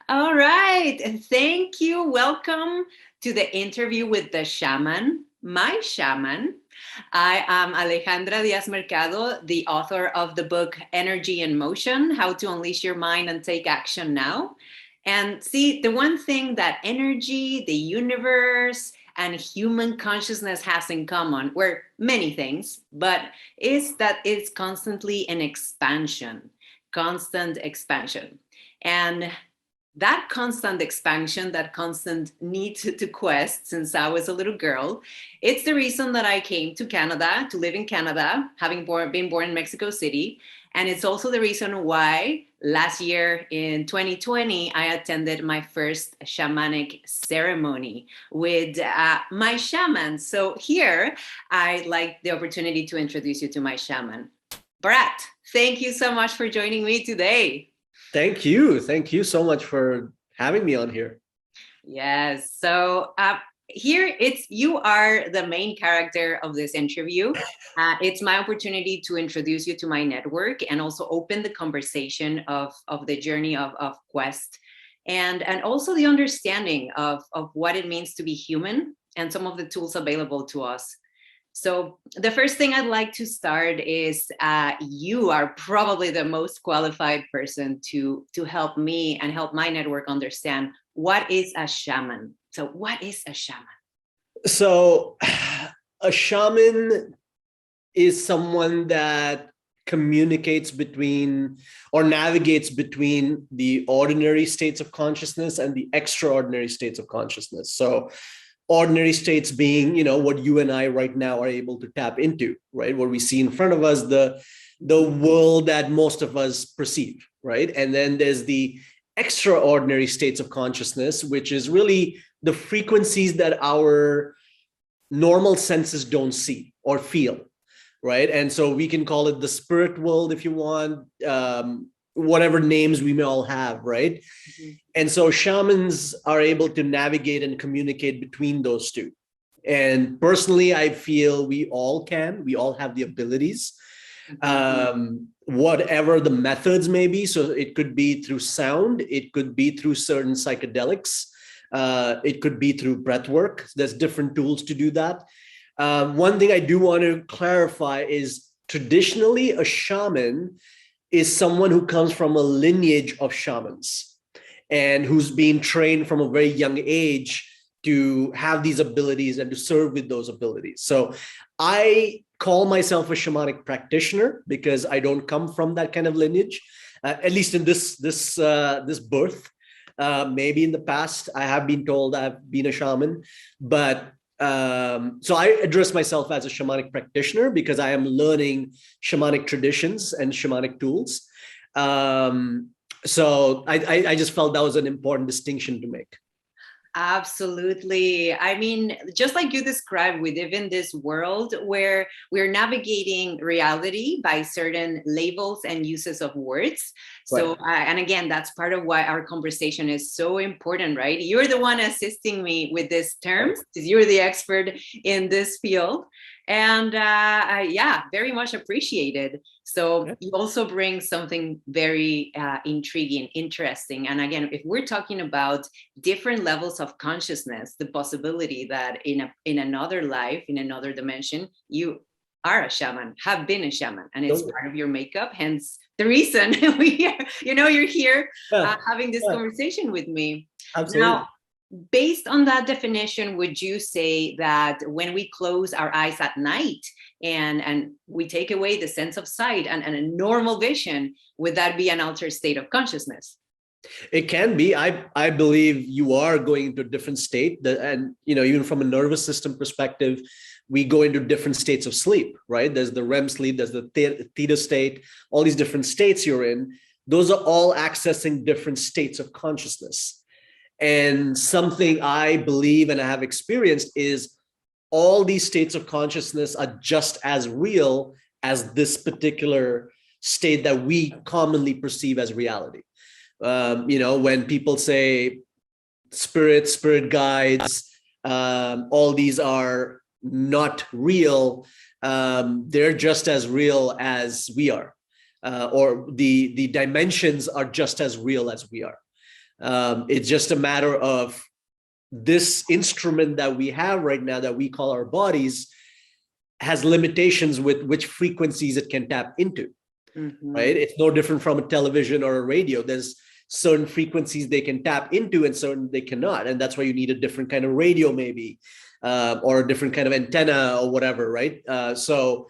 All right. Thank you. Welcome to the interview with the shaman, my shaman. I am Alejandra Diaz Mercado, the author of the book Energy in Motion: How to Unleash Your Mind and Take Action Now. And see, the one thing that energy, the universe, and human consciousness has in common, were many things, but is that it's constantly in expansion, constant expansion. And that constant expansion, that constant need to quest since I was a little girl, it's the reason that I came to Canada, to live in Canada, having been born in Mexico City. And it's also the reason why last year in 2020, I attended my first shamanic ceremony with my shaman. So here, I'd like the opportunity to introduce you to my shaman. Bharat, thank you so much for joining me today. Thank you. Thank you so much for having me on here. Yes. So here you are the main character of this interview. It's my opportunity to introduce you to my network and also open the conversation of the journey of Quest and also the understanding of what it means to be human and some of the tools available to us. So the first thing I'd like to start is you are probably the most qualified person to help me and help my network understand what is a shaman. So what is a shaman? So a shaman is someone that communicates between or navigates between the ordinary states of consciousness and the extraordinary states of consciousness. So ordinary states being, what you and I right now are able to tap into, right? What we see in front of us, the world that most of us perceive, right? And then there's the extraordinary states of consciousness, which is really the frequencies that our normal senses don't see or feel, right? And so we can call it the spirit world if you want, whatever names we may all have, right? Mm-hmm. And so shamans are able to navigate and communicate between those two. And personally, I feel we all have the abilities, whatever the methods may be. So it could be through sound, it could be through certain psychedelics, it could be through breath work. There's different tools to do that. One thing I do want to clarify is traditionally a shaman is someone who comes from a lineage of shamans and who's been trained from a very young age to have these abilities and to serve with those abilities. So I call myself a shamanic practitioner because I don't come from that kind of lineage, at least in this birth. Maybe in the past, I have been told I've been a shaman, but so I address myself as a shamanic practitioner because I am learning shamanic traditions and shamanic tools. So I just felt that was an important distinction to make. Absolutely. I mean, just like you described, we live in this world where we're navigating reality by certain labels and uses of words. So, and again, that's part of why our conversation is so important, right? You're the one assisting me with these terms because you're the expert in this field. And yeah, very much appreciated. So you also bring something very intriguing, interesting. And again, if we're talking about different levels of consciousness, the possibility that in another life, in another dimension, you are a shaman, have been a shaman, and it's part of your makeup. Hence the reason you're here having this conversation with me. Absolutely. Now, based on that definition, would you say that when we close our eyes at night and we take away the sense of sight and a normal vision, would that be an altered state of consciousness? It can be. I believe you are going into a different state, and even from a nervous system perspective, we go into different states of sleep, right? There's the REM sleep, there's the theta state, all these different states you're in. Those are all accessing different states of consciousness. And something I believe and I have experienced is all these states of consciousness are just as real as this particular state that we commonly perceive as reality. When people say spirit guides, all these are not real, they're just as real as we are, or the dimensions are just as real as we are. It's just a matter of this instrument that we have right now that we call our bodies has limitations with which frequencies it can tap into, right? It's no different from a television or a radio. There's certain frequencies they can tap into and certain they cannot. And that's why you need a different kind of radio maybe, or a different kind of antenna or whatever, right? So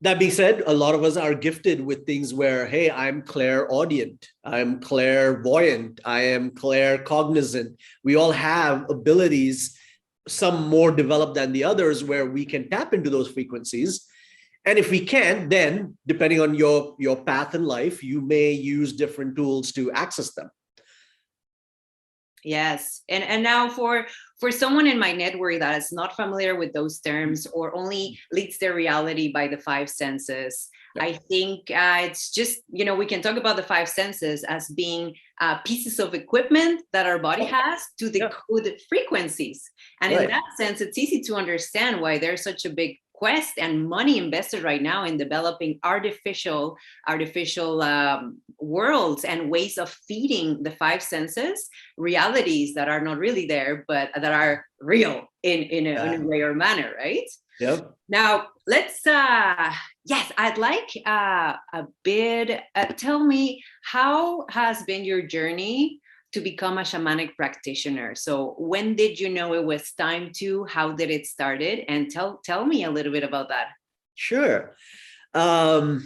that being said, a lot of us are gifted with things where, hey, I'm clairaudient, I'm clairvoyant, I am claircognizant. We all have abilities, some more developed than the others, where we can tap into those frequencies. And if we can't, then depending on your path in life, you may use different tools to access them. Yes. And now for someone in my network that is not familiar with those terms or only leads their reality by the five senses, I think it's just, we can talk about the five senses as being pieces of equipment that our body has to decode frequencies. And in that sense, it's easy to understand why there's such a big quest and money invested right now in developing artificial worlds and ways of feeding the five senses realities that are not really there, but that are real in a way or manner, right? Yep. Now let's I'd like a bit tell me, how has been your journey to become a shamanic practitioner? So when did you know it was time to? How did it started? And tell me a little bit about that. Sure. So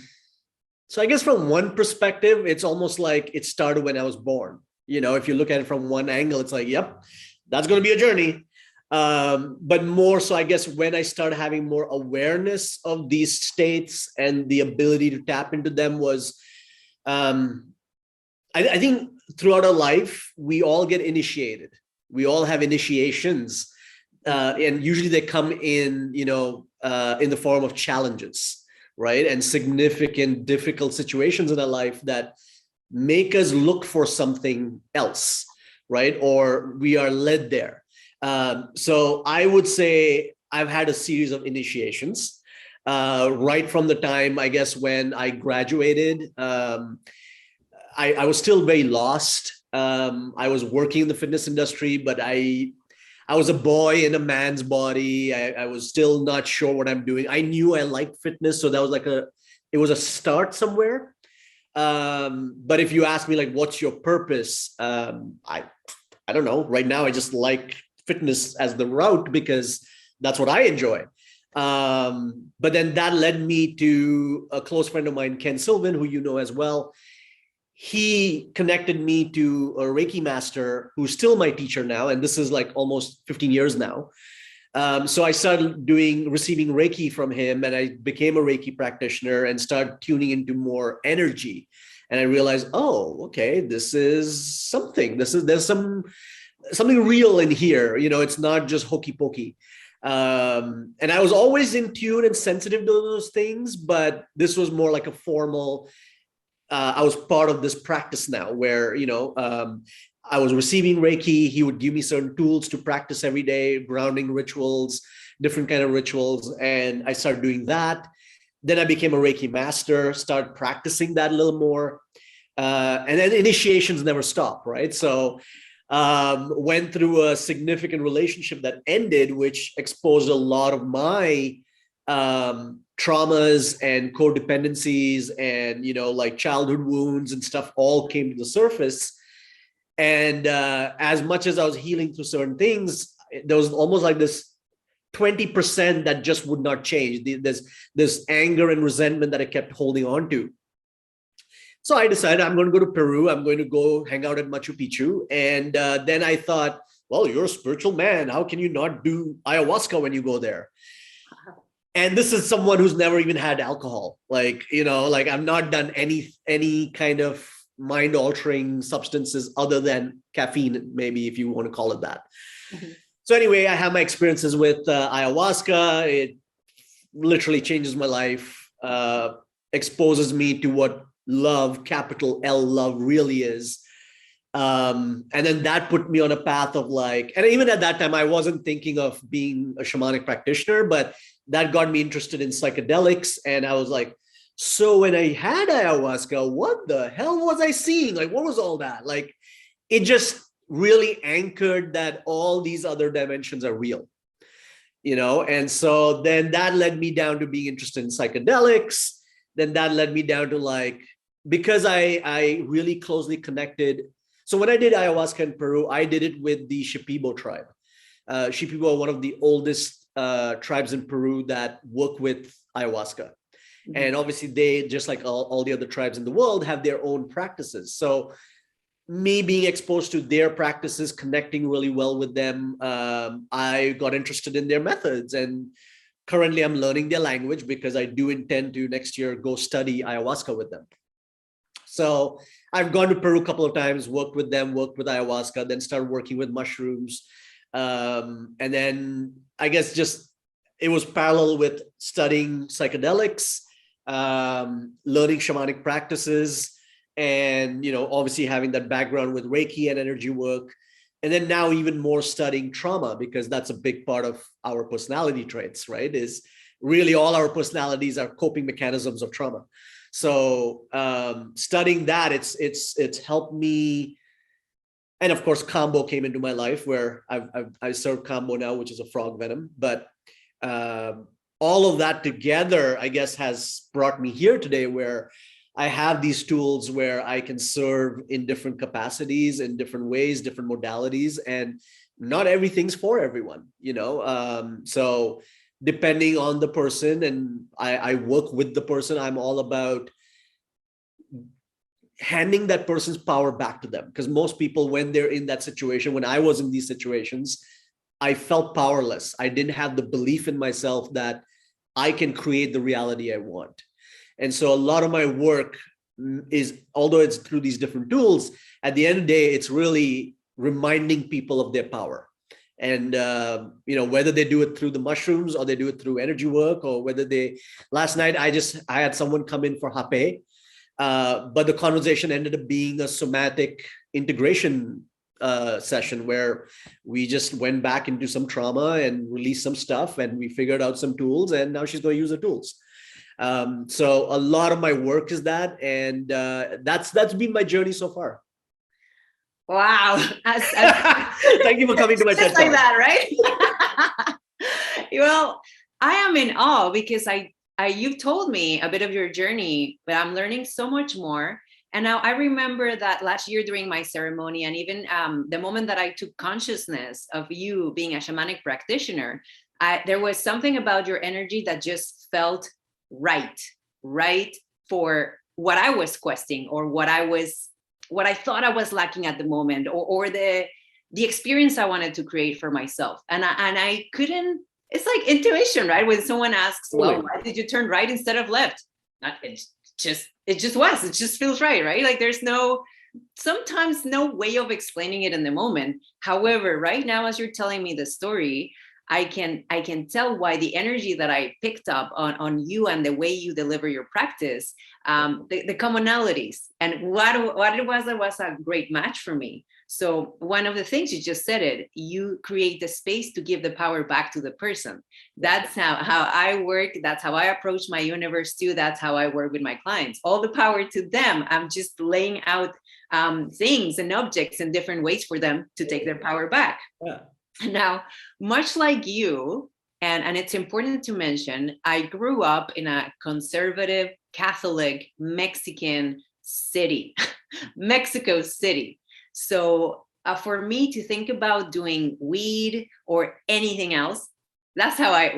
I guess from one perspective, it's almost like it started when I was born. If you look at it from one angle, it's like, yep, that's going to be a journey. But more so, I guess, when I started having more awareness of these states and the ability to tap into them was, I think throughout our life, we all get initiated. We all have initiations, and usually they come in, in the form of challenges, right? And significant, difficult situations in our life that make us look for something else, right? Or we are led there. So I would say I've had a series of initiations, right from the time, I guess, when I graduated. I was still very lost. I was working in the fitness industry, but I was a boy in a man's body. I was still not sure what I'm doing. I knew I liked fitness, so that was it was a start somewhere. But if you ask me, like, what's your purpose? I don't know. Right now, I just like fitness as the route because that's what I enjoy. But then that led me to a close friend of mine, Ken Sylvan, who you know as well. He connected me to a Reiki master who's still my teacher now. And this is like almost 15 years now. So I started receiving Reiki from him, and I became a Reiki practitioner and started tuning into more energy. And I realized, oh, okay, this is something. There's something real in here. It's not just hokey pokey. And I was always in tune and sensitive to those things, but this was more like a formal. I was part of this practice now where, I was receiving Reiki. He would give me certain tools to practice every day, grounding rituals, different kind of rituals. And I started doing that. Then I became a Reiki master, started practicing that a little more. And then initiations never stop, right? So went through a significant relationship that ended, which exposed a lot of my traumas and codependencies and, like childhood wounds and stuff all came to the surface. And as much as I was healing through certain things, there was almost like this 20% that just would not change. There's this anger and resentment that I kept holding on to. So I decided I'm going to go to Peru. I'm going to go hang out at Machu Picchu. And then I thought, well, you're a spiritual man. How can you not do ayahuasca when you go there? And this is someone who's never even had alcohol. Like, I've not done any kind of mind-altering substances other than caffeine, maybe, if you want to call it that. Mm-hmm. So anyway, I have my experiences with ayahuasca. It literally changes my life, exposes me to what love, capital L love, really is. And then that put me on a path of and even at that time, I wasn't thinking of being a shamanic practitioner, but that got me interested in psychedelics. And I was like, so when I had ayahuasca, what the hell was I seeing? Like, what was all that? Like, it just really anchored that all these other dimensions are real, and so then that led me down to being interested in psychedelics. Then that led me down to, like, because I really closely connected. So when I did ayahuasca in Peru, I did it with the Shipibo tribe. Shipibo are one of the oldest tribes in Peru that work with ayahuasca. And obviously they, just like all the other tribes in the world, have their own practices. So me being exposed to their practices, connecting really well with them, I got interested in their methods. And currently I'm learning their language because I do intend to next year go study ayahuasca with them. So I've gone to Peru a couple of times, worked with them, worked with ayahuasca, then started working with mushrooms. And then I guess just it was parallel with studying psychedelics, learning shamanic practices, and obviously having that background with Reiki and energy work. And then now even more studying trauma, because that's a big part of our personality traits, right? Is really all our personalities are coping mechanisms of trauma. So studying that, it's helped me. And of course, Kambo came into my life, where I serve Kambo now, which is a frog venom. But all of that together, I guess, has brought me here today, where I have these tools where I can serve in different capacities, in different ways, different modalities, and not everything's for everyone, so depending on the person, and I work with the person, I'm all about handing that person's power back to them. Because most people, when they're in that situation, when I was in these situations, I felt powerless. I didn't have the belief in myself that I can create the reality I want. And so a lot of my work is, although it's through these different tools, at the end of the day, it's really reminding people of their power. And, whether they do it through the mushrooms, or they do it through energy work, or whether last night, I had someone come in for hape, but the conversation ended up being a somatic integration session, where we just went back into some trauma and released some stuff, and we figured out some tools, and now she's going to use the tools. So a lot of my work is that, and that's been my journey so far. Wow. Thank you for coming to my TED Talk. Like that, right? Well, I am in awe, because you've told me a bit of your journey, but I'm learning so much more. And now I remember that last year during my ceremony, and even the moment that I took consciousness of you being a shamanic practitioner, there was something about your energy that just felt right for what I was questing, or what I thought I was lacking at the moment, or the experience I wanted to create for myself. And I couldn't. It's like intuition, right? When someone asks, well, why did you turn right instead of left? It just feels right? Like there's sometimes no way of explaining it in the moment. However, right now, as you're telling me the story, I can tell why the energy that I picked up on you and the way you deliver your practice, the commonalities, and what it was that was a great match for me. So one of the things you just said, you create the space to give the power back to the person. That's how I work. That's how I approach my universe too. That's how I work with my clients. All the power to them. I'm just laying out things and objects in different ways for them to take their power back. Yeah. Now, much like you, and it's important to mention, I grew up in a conservative, Catholic, Mexican city, Mexico City. So for me to think about doing weed or anything else, that's how I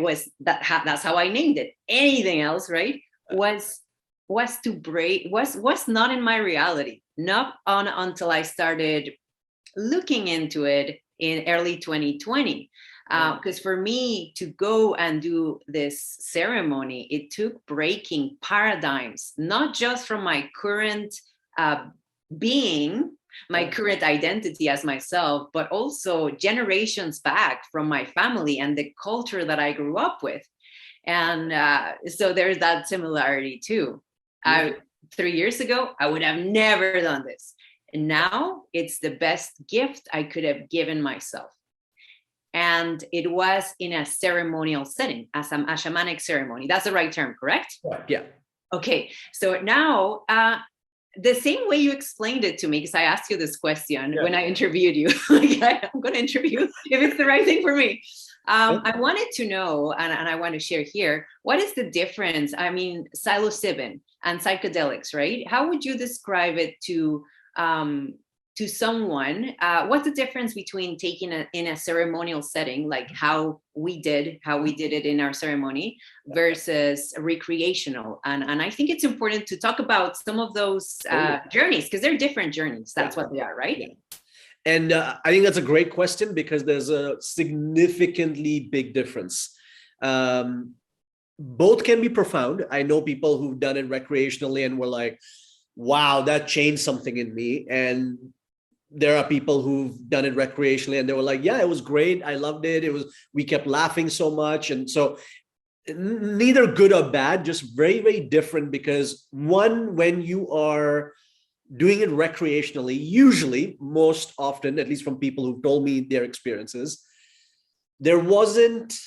named it. Anything else, right? Was not in my reality. Not until I started looking into it in early 2020. Because for me to go and do this ceremony, it took breaking paradigms, not just from my current being, my current identity as myself, but also generations back from my family and the culture that I grew up with. And so there's that similarity too. 3 years ago, I would have never done this. And now it's the best gift I could have given myself. And it was in a ceremonial setting, as a shamanic ceremony. That's the right term, correct? Yeah. Okay. So now the same way you explained it to me, because I asked you this question Yeah. when I interviewed you. Like, I'm going to interview if it's the right thing for me. I wanted to know, and I want to share here, what is the difference? I mean, psilocybin and psychedelics, right? How would you describe it to someone? What's the difference between taking it in a ceremonial setting, like how we did it in our ceremony, versus recreational? And I think it's important to talk about some of those journeys, because they're different journeys. That's what they are, right? Yeah. And I think that's a great question, because there's a significantly big difference. Both can be profound. I know people who've done it recreationally and were like, wow, that changed something in me. And there are people who've done it recreationally and they were like, yeah, it was great. I loved it. We kept laughing so much. And so neither good or bad, just very, very different, because one, when you are doing it recreationally, usually, most often, at least from people who've told me their experiences, there wasn't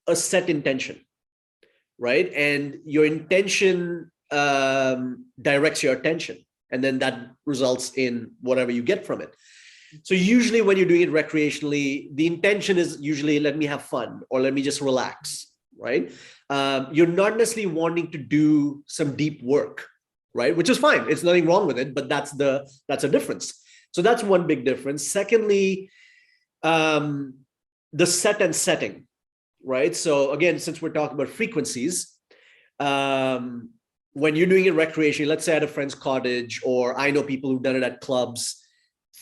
a set intention, right? And your intention directs your attention, and then that results in whatever you get from it. So usually when you're doing it recreationally, the intention is usually, let me have fun, or let me just relax, right? You're not necessarily wanting to do some deep work, right? Which is fine. It's nothing wrong with it, but that's a difference. So that's one big difference. Secondly, the set and setting, right? So again, since we're talking about frequencies, when you're doing it recreationally, let's say at a friend's cottage, or I know people who've done it at clubs,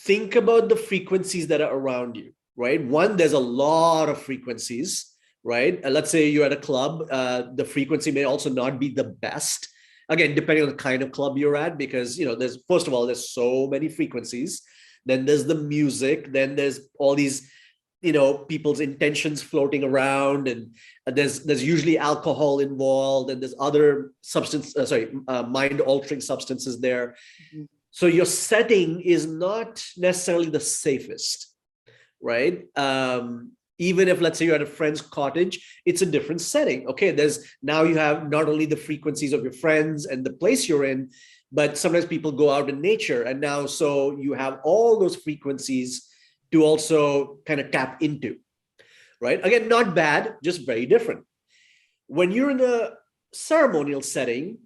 think about the frequencies that are around you, right? One, there's a lot of frequencies, right? Let's say you're at a club, the frequency may also not be the best. Again, depending on the kind of club you're at, because, there's, first of all, there's so many frequencies. Then there's the music. Then there's all these, people's intentions floating around, and there's usually alcohol involved, and there's other mind-altering substances there. Mm-hmm. So your setting is not necessarily the safest, right? Even if, let's say, you're at a friend's cottage, it's a different setting. Okay, now you have not only the frequencies of your friends and the place you're in, but sometimes people go out in nature, and now so you have all those frequencies to also kind of tap into, right? Again, not bad, just very different. When you're in a ceremonial setting,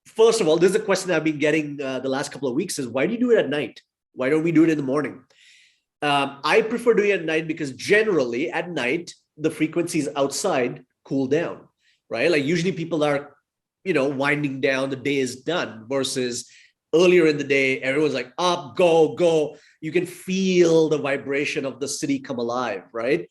first of all, this is a question I've been getting the last couple of weeks, is why do you do it at night? Why don't we do it in the morning? I prefer doing it at night because generally at night, the frequencies outside cool down, right? Like usually people are, winding down, the day is done, versus earlier in the day, everyone's like up, go, go. You can feel the vibration of the city come alive, right?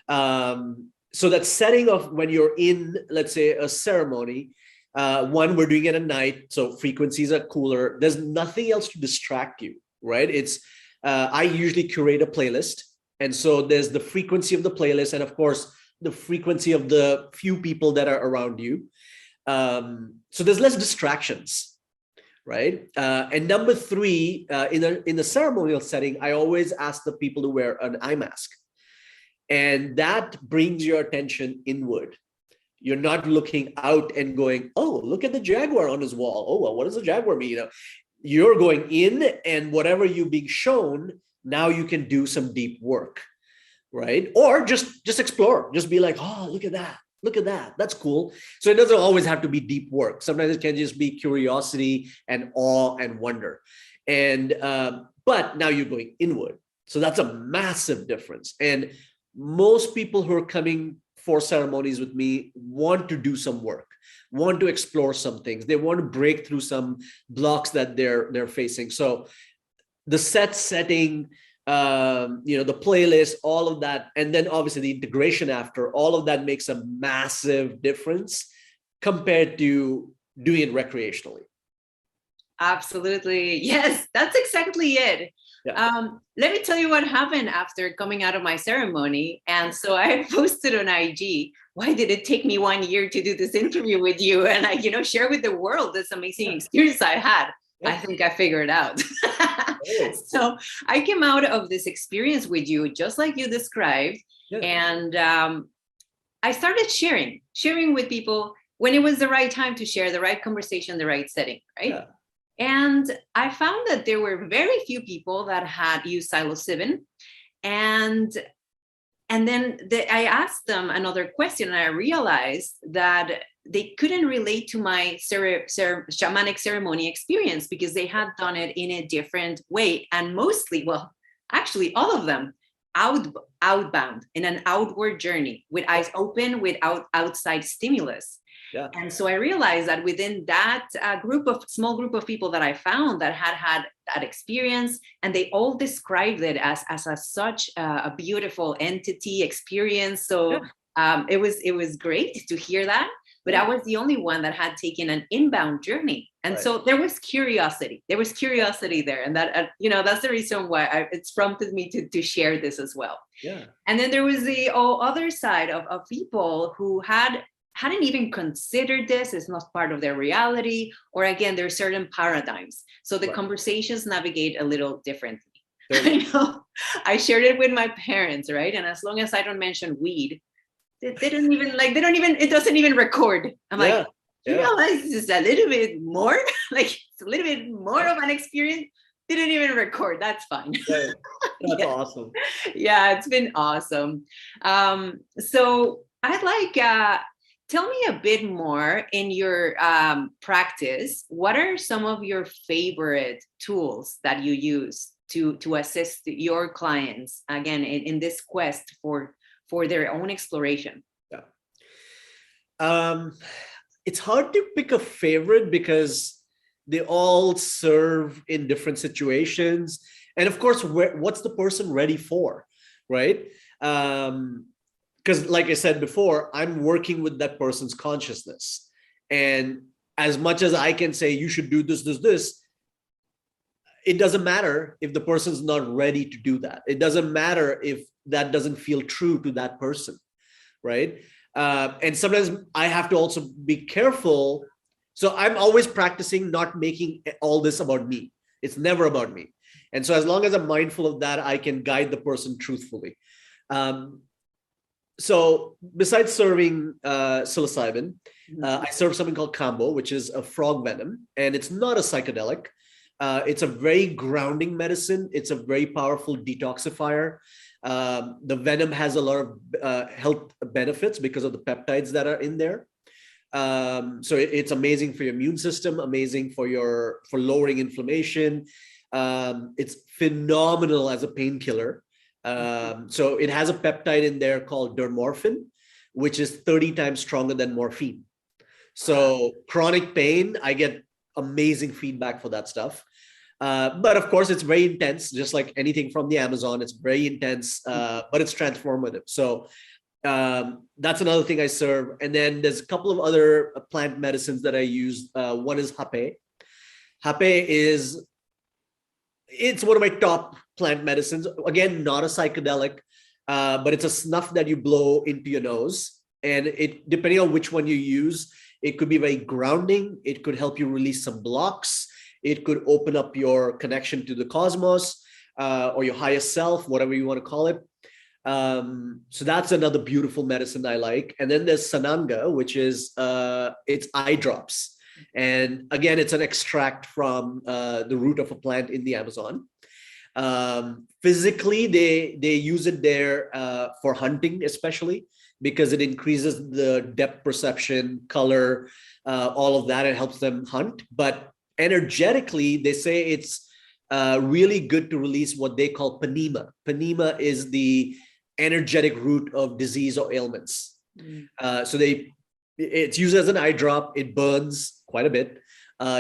So that setting of when you're in, let's say, a ceremony, one, we're doing it at night, so frequencies are cooler. There's nothing else to distract you, right? I usually curate a playlist. And so there's the frequency of the playlist, and of course, the frequency of the few people that are around you. So there's less distractions, right? And number three, in the ceremonial setting, I always ask the people to wear an eye mask. And that brings your attention inward. You're not looking out and going, oh, look at the jaguar on his wall. Oh, well, what does the jaguar mean? You're going in, and whatever you're being shown, now you can do some deep work, right? Or just explore, just be like, oh, look at that. Look at that. That's cool. So it doesn't always have to be deep work. Sometimes it can just be curiosity and awe and wonder. And but now you're going inward. So that's a massive difference. And most people who are coming for ceremonies with me want to do some work, want to explore some things. They want to break through some blocks that they're facing. So the setting, the playlist, all of that, and then obviously the integration after, all of that makes a massive difference compared to doing it recreationally. Absolutely. Yes, that's exactly it. Yeah. Let me tell you what happened after coming out of my ceremony. And so I posted on IG, why did it take me 1 year to do this interview with you? And I, share with the world this amazing experience I had. I think I figured out. So I came out of this experience with you, just like you described. And I started sharing with people when it was the right time to share, the right conversation, the right setting, right? And I found that there were very few people that had used psilocybin. And then I asked them another question, and I realized that they couldn't relate to my shamanic ceremony experience because they had done it in a different way. And mostly, well, actually, all of them outbound in an outward journey with eyes open, without outside stimulus. Yeah. And so I realized that within that small group of people that I found that had that experience, and they all described it as such a beautiful entity experience. So it was great to hear that. But I was the only one that had taken an inbound journey. And so there was curiosity. There was curiosity there. And that, that's the reason why it's prompted me to share this as well. Yeah. And then there was the other side of people who hadn't even considered this. It's not part of their reality. Or again, there are certain paradigms. So the conversations navigate a little differently. I shared it with my parents, right? And as long as I don't mention weed, they don't even it doesn't even record. I'm like, you realize it's a little bit more, like it's a little bit more of an experience. They didn't even record. That's fine. That's awesome. Yeah, it's been awesome. So I'd like, tell me a bit more in your practice. What are some of your favorite tools that you use to assist your clients, again, in this quest for their own exploration? It's hard to pick a favorite because they all serve in different situations. And of course, what's the person ready for, right? Because like I said before, I'm working with that person's consciousness. And as much as I can say, you should do this, it doesn't matter if the person's not ready to do that. It doesn't matter if that doesn't feel true to that person, right? And sometimes I have to also be careful. So I'm always practicing not making all this about me. It's never about me. And so as long as I'm mindful of that, I can guide the person truthfully. So besides serving psilocybin, I serve something called Kambo, which is a frog venom, and it's not a psychedelic. It's a very grounding medicine. It's a very powerful detoxifier. The venom has a lot of health benefits because of the peptides that are in there. So it's amazing for your immune system, amazing for lowering inflammation. It's phenomenal as a painkiller. So it has a peptide in there called dermorphin, which is 30 times stronger than morphine. So chronic pain, I get amazing feedback for that stuff. But of course, it's very intense, just like anything from the Amazon. It's very intense, but it's transformative. So that's another thing I serve. And then there's a couple of other plant medicines that I use. One is hape. Hape it's one of my top plant medicines. Again, not a psychedelic, but it's a snuff that you blow into your nose. And it, depending on which one you use, it could be very grounding. It could help you release some blocks. It could open up your connection to the cosmos or your higher self, whatever you want to call it. So that's another beautiful medicine I like. And then there's Sananga, which is it's eye drops. And again, it's an extract from the root of a plant in the Amazon. Physically, they use it there for hunting, especially because it increases the depth perception, color, all of that. It helps them hunt. But energetically, they say it's really good to release what they call panema. Panema is the energetic root of disease or ailments. So it's used as an eye drop. It burns quite a bit,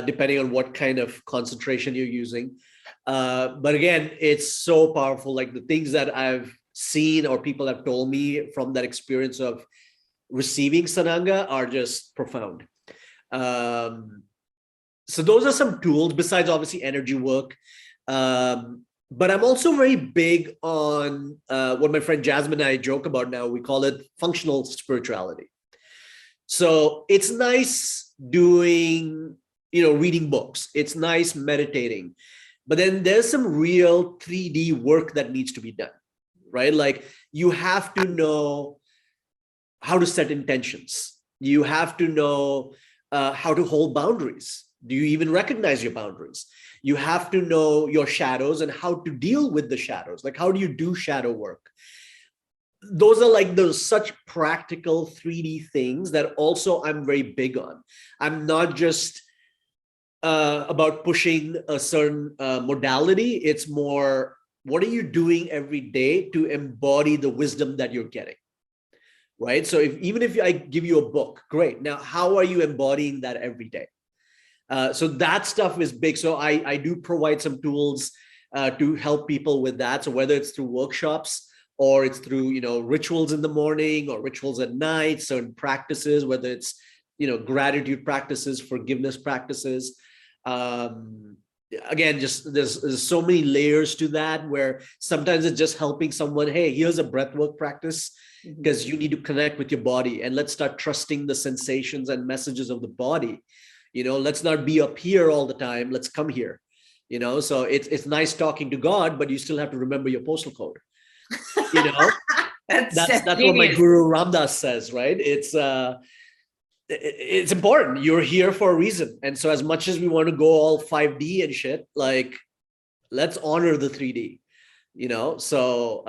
depending on what kind of concentration you're using. But again, it's so powerful. Like the things that I've seen or people have told me from that experience of receiving Sananga are just profound. So those are some tools besides obviously energy work. But I'm also very big on what my friend Jasmine and I joke about now. We call it functional spirituality. So it's nice doing, reading books. It's nice meditating. But then there's some real 3D work that needs to be done, right? Like you have to know how to set intentions. You have to know how to hold boundaries. Do you even recognize your boundaries? You have to know your shadows and how to deal with the shadows. Like, how do you do shadow work? Those are like those such practical 3D things that also I'm very big on. I'm not just about pushing a certain modality. It's more, what are you doing every day to embody the wisdom that you're getting? Right. So even if I give you a book, great. Now, how are you embodying that every day? So that stuff is big. So I do provide some tools to help people with that. So whether it's through workshops or it's through, rituals in the morning or rituals at night, certain practices, whether it's, gratitude practices, forgiveness practices. Again, just there's so many layers to that, where sometimes it's just helping someone, hey, here's a breathwork practice, because you need to connect with your body, and let's start trusting the sensations and messages of the body. Let's not be up here all the time. Let's come here. So it's nice talking to God, but you still have to remember your postal code. That's what my Guru Ramdas says, right? It's important. You're here for a reason. And so as much as we want to go all 5D and shit, like, let's honor the 3D. So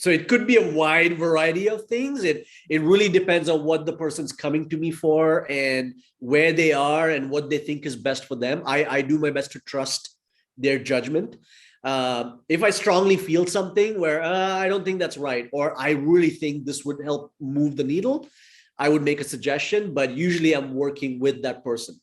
it could be a wide variety of things. It really depends on what the person's coming to me for and where they are and what they think is best for them. I do my best to trust their judgment. If I strongly feel something where I don't think that's right, or I really think this would help move the needle, I would make a suggestion, but usually I'm working with that person.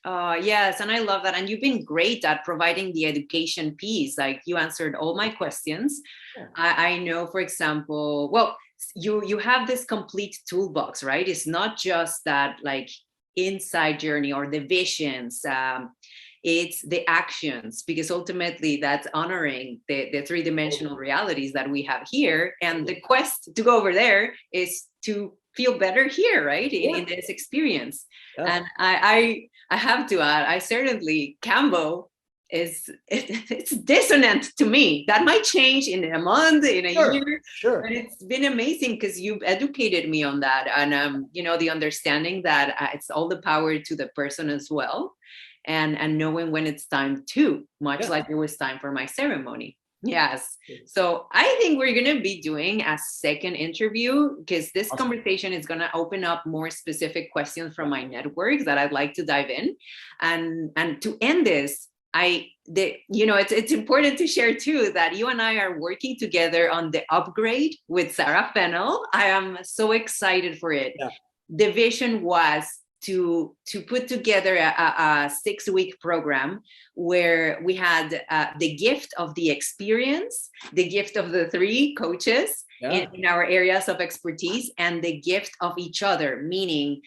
Yes, and I love that. And you've been great at providing the education piece. Like, you answered all my questions. Yeah. I know, for example, well, you have this complete toolbox, right? It's not just that like inside journey or the visions. It's the actions, because ultimately that's honoring the three-dimensional realities that we have here. And the quest to go over there is to feel better here, right? In this experience. Yeah. And I have to add, I certainly, Kambo it's dissonant to me. That might change in a month, in a year. Sure. But it's been amazing because you've educated me on that. And, the understanding that it's all the power to the person as well. And knowing when it's time to, much like it was time for my ceremony. Yes. So I think we're going to be doing a second interview, because this conversation is going to open up more specific questions from my network that I'd like to dive in. And to end this, it's important to share too that you and I are working together on the upgrade with Sarah Fennell. I am so excited for it. Yeah. The vision was to put together a 6-week program where we had the gift of the experience, the gift of the 3 coaches in our areas of expertise, and the gift of each other, meaning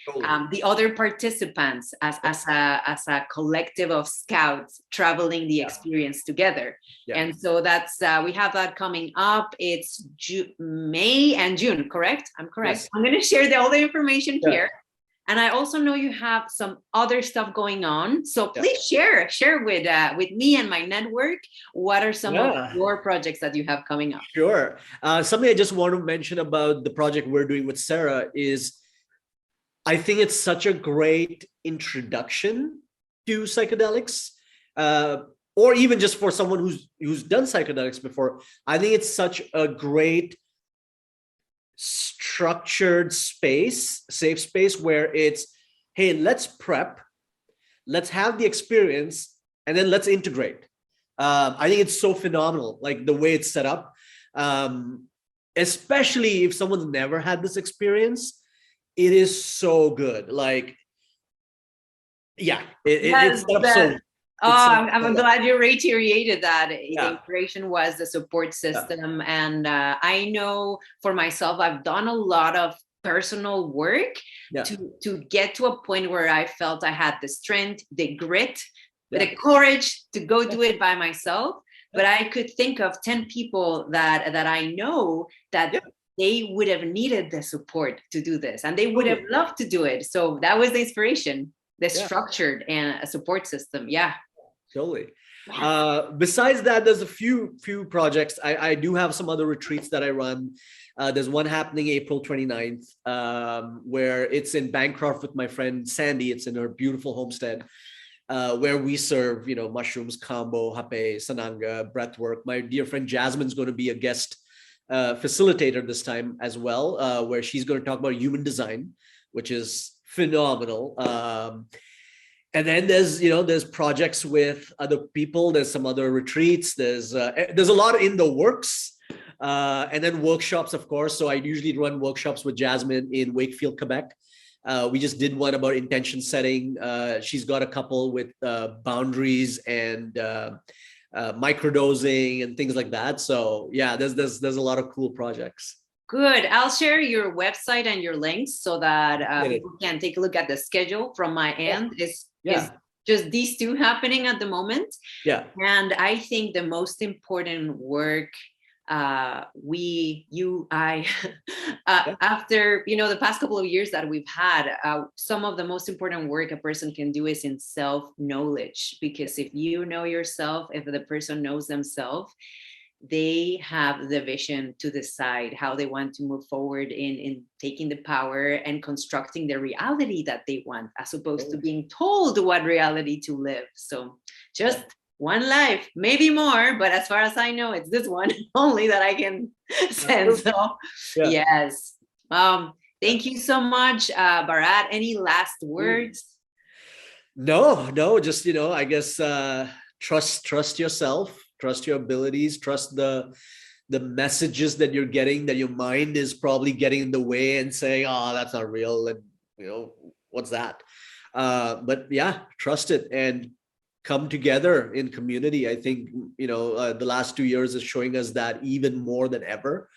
the other participants as a collective of scouts traveling the experience together. Yeah. And so that's we have that coming up. It's May and June, correct? I'm correct. Yes. I'm going to share all the information here. And I also know you have some other stuff going on. So please share with me and my network. What are some of your projects that you have coming up? Sure. Something I just want to mention about the project we're doing with Sarah is, I think it's such a great introduction to psychedelics, or even just for someone who's done psychedelics before. I think it's such a great structured space, safe space, where it's, hey, let's prep, let's have the experience, and then let's integrate. I think it's so phenomenal, like the way it's set up, especially if someone's never had this experience. It is so good. Like, it's set up so. I'm glad you reiterated that. The inspiration was the support system. And I know for myself, I've done a lot of personal work to get to a point where I felt I had the strength, the grit, the courage to go do it by myself. But I could think of 10 people that I know that they would have needed the support to do this, and they would have loved to do it. So that was the inspiration, the structured and a support system. Yeah. Totally. Besides that, there's a few projects. I do have some other retreats that I run. There's one happening April 29th, where it's in Bancroft with my friend Sandy. It's in her beautiful homestead, where we serve, mushrooms, Kambo, Hape, Sananga, breathwork. My dear friend Jasmine's going to be a guest facilitator this time as well, where she's going to talk about human design, which is phenomenal. And then there's projects with other people. There's some other retreats. There's a lot in the works. And then workshops, of course. So I usually run workshops with Jasmine in Wakefield, Quebec. We just did one about intention setting. She's got a couple with boundaries and microdosing and things like that. So yeah, there's a lot of cool projects. Good. I'll share your website and your links so that people can take a look at the schedule from my end. It's just these two happening at the moment. Yeah. And I think the most important work after the past couple of years that we've had, some of the most important work a person can do is in self-knowledge, because if you know yourself, if the person knows themselves, they have the vision to decide how they want to move forward in taking the power and constructing the reality that they want, as opposed to being told what reality to live. So just one life, maybe more, but as far as I know, it's this one only that I can send. So yes. Thank you so much, Bharat. Any last words? No, just, I guess, trust yourself, trust your abilities, trust the messages that you're getting, that your mind is probably getting in the way and saying, oh, that's not real. And, what's that? But yeah, trust it and come together in community. I think, the last 2 years is showing us that even more than ever,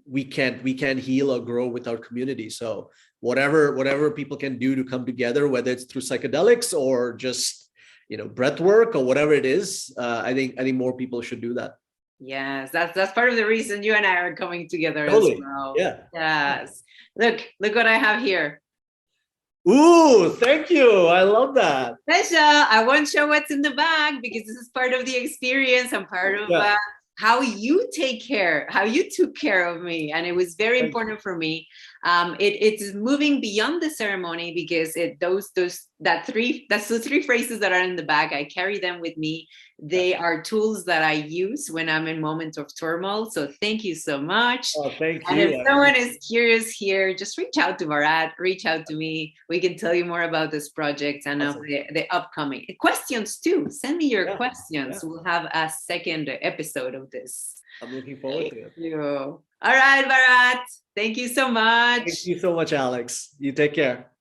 we can't heal or grow without community. So whatever people can do to come together, whether it's through psychedelics or just, breath work or whatever it is, I think more people should do that. Yes, that's part of the reason you and I are coming together Totally. as well. Yeah. Yes. Look what I have here. Ooh, thank you. I love that. Special. I won't show what's in the bag because this is part of the experience and part of how you took care of me. And it was very important for me. It's moving beyond the ceremony, because those three phrases that are in the bag, I carry them with me. They are tools that I use when I'm in moments of turmoil. So thank you so much. Oh, thank you. And if someone is curious here, just reach out to Bharat, reach out to me. We can tell you more about this project and of the upcoming questions too. Send me your questions. We'll have a second episode of this. I'm looking forward to it. Thank you. All right, Bharat. Thank you so much. Thank you so much, Alex. You take care.